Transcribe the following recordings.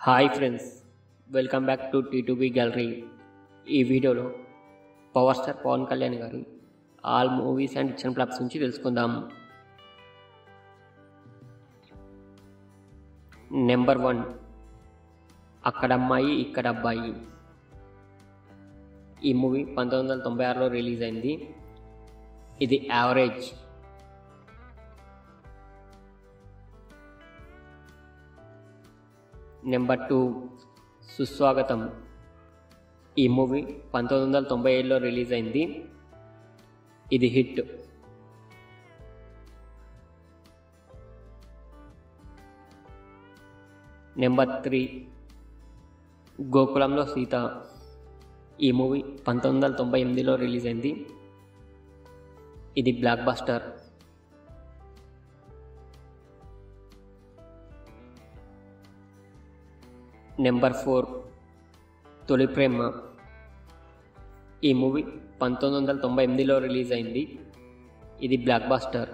Hi friends, welcome back to T2B gallery. ఈ వీడియోలో power star Pawan Kalyan గారి all movies and action flops నుంచి తెలుసుకుందాం. నెంబర్ 1, అక్కడమ్మాయి ఇక్కడ అబ్బాయి. ఈ మూవీ 1996లో రిలీజ్ అయింది. ఇది యావరేజ్. నెంబర్ 2, సుస్వాగతం. ఈ మూవీ 1997లో రిలీజ్ అయింది. ఇది హిట్. నెంబర్ 3, గోకులంలో సీత. ఈ మూవీ 1998లో రిలీజ్ అయింది. ఇది బ్లాక్ బస్టర్. నెంబర్ 4, తొలి ప్రేమ. ఈ మూవీ 1998లో రిలీజ్ అయింది. ఇది బ్లాక్ బస్టర్.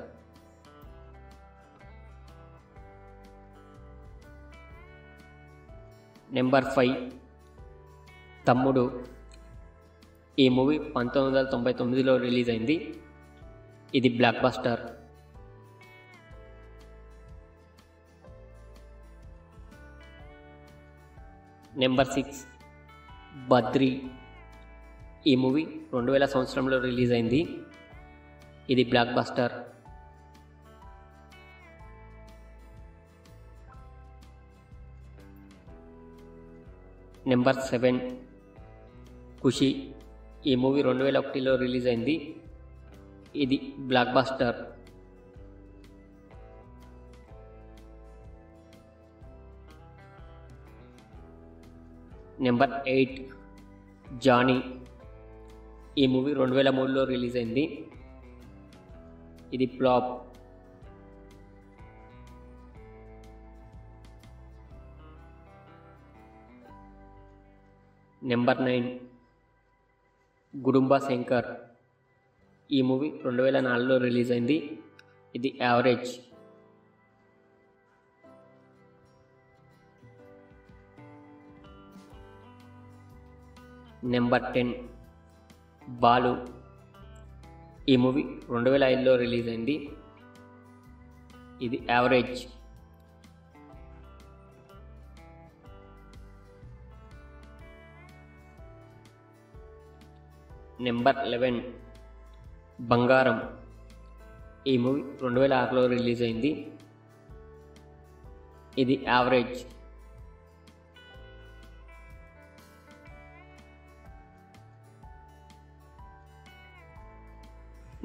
నెంబర్ 5, తమ్ముడు. ఈ మూవీ 1999లో రిలీజ్ అయింది. ఇది బ్లాక్ బస్టర్. నెంబర్ 6, బద్రి. ఈ మూవీ 2000 సంవత్సరంలో రిలీజ్ అయింది. ఇది బ్లాక్ బస్టర్. నెంబర్ 7, ఖుషి. ఈ మూవీ 2001లో రిలీజ్ అయింది. ఇది బ్లాక్ బస్టర్. నెంబర్ 8, జానీ. ఈ మూవీ 2003లో రిలీజ్ అయింది. ఇది ఫ్లాప్. నెంబర్ 9, గుడుంబ శంకర్. ఈ మూవీ 2004లో రిలీజ్ అయింది. ఇది యావరేజ్. నెంబర్ 10, బాలు. ఈ మూవీ 2005లో రిలీజ్ అయింది. ఇది యావరేజ్. నెంబర్ 11, బంగారం. ఈ మూవీ 2006లో రిలీజ్ అయింది. ఇది యావరేజ్.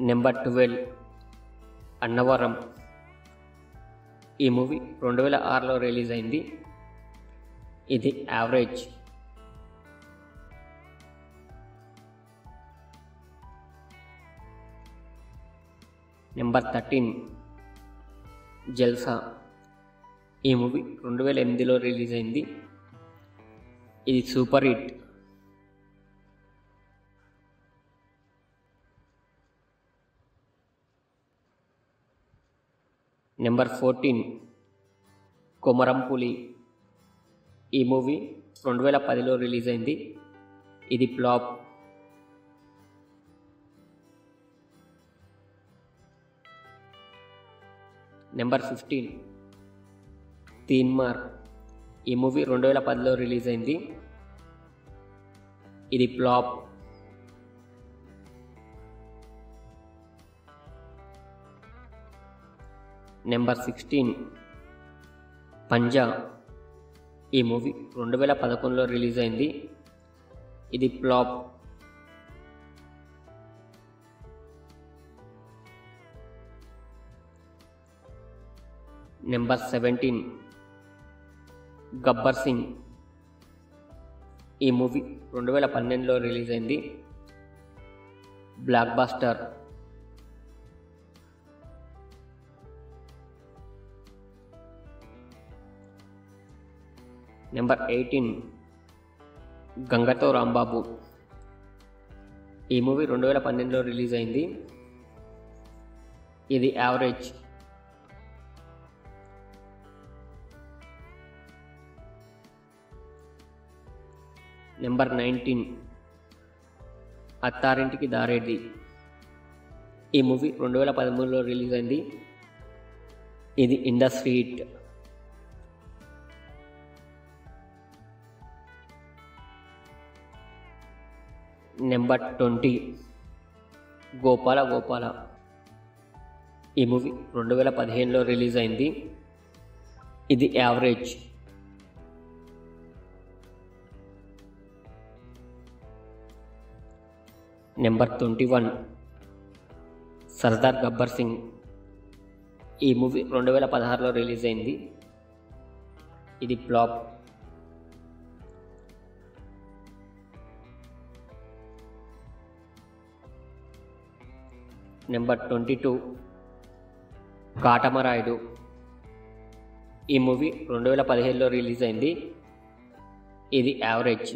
నెంబర్ 12, అన్నవరం. ఈ మూవీ 2006లో రిలీజ్ అయింది. ఇది యావరేజ్. నెంబర్ 13, జల్సా. ఈ మూవీ 2008లో రిలీజ్ అయింది. ఇది సూపర్ హిట్. నెంబర్ 14, కొమరంపులి. ఈ మూవీ 2010లో రిలీజ్ అయింది. ఇది ఫ్లాప్. నెంబర్ 15, తీన్మార్. ఈ మూవీ 2010లో రిలీజ్ అయింది. ఇది ఫ్లాప్. నెంబర్ 16, పంజా. ఈ మూవీ 2011లో రిలీజ్ అయింది. ఇది ఫ్లాప్. నెంబర్ 17, గబ్బర్ సింగ్. ఈ మూవీ 2012లో రిలీజ్ అయింది. Block buster. నెంబర్ 18, గంగతో రాంబాబు. ఈ మూవీ 2012లో రిలీజ్ అయింది. ఇది యావరేజ్. నెంబర్ 19 అత్తారింటికి దారేది. ఈ మూవీ 2013లో రిలీజ్ అయింది. ఇది industry hit. Number 20 Gopala Gopala. ఈ మూవీ 2015లో రిలీజ్ అయింది. ఇది యావరేజ్. నెంబర్ 21 సర్దార్ గబ్బర్ సింగ్. ఈ మూవీ 2016లో రిలీజ్ అయింది. ఇది ఫ్లాప్. నెంబర్ 22 కాటమరాయుడు. ఈ మూవీ 2017లో రిలీజ్ అయింది. ఇది యావరేజ్.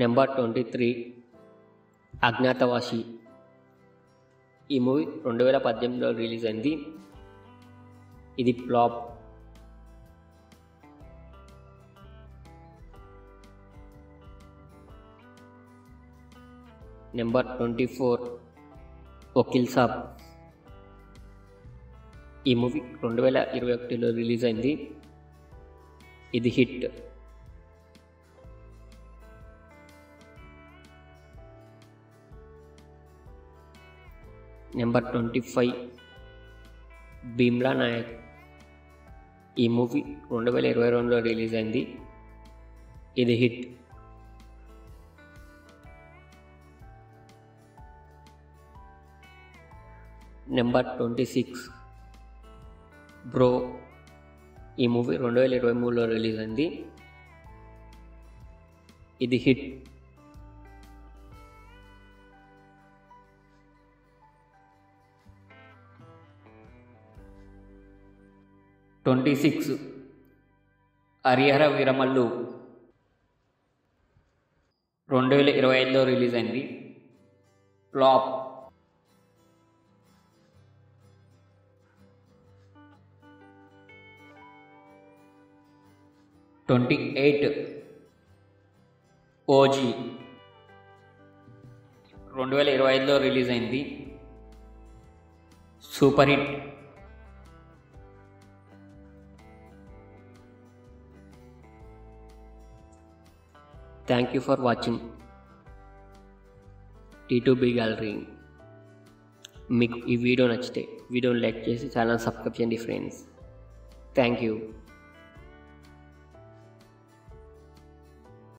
నెంబర్ 23 అజ్ఞాతవాసి. ఈ మూవీ 2018లో రిలీజ్ అయింది. ఇది ఫ్లాప్. నెంబర్ 24 వకీల్ సాబ్. ఈ మూవీ 2021లో రిలీజ్ అయింది. ఇది హిట్. నెంబర్ 25 భీమ్లా నాయక్. ఈ మూవీ 2022లో రిలీజ్ అయింది. ఇది హిట్. Number 26 bro. ఈ మూవీ 2023లో రిలీజ్ అయింది. ఇది హిట్. హరిహర వీరమల్లు 2025లో రిలీజ్ అయింది. ఫ్లాప్. ఓజీ 2025లో రిలీజ్ అయింది. Super hit. Thank you for watching T2B gallery. మీకు ఈ వీడియో నచ్చితే వీడియోని లైక్ చేసి ఛానల్ సబ్స్క్రైబ్ చేయండి ఫ్రెండ్స్. Thank you.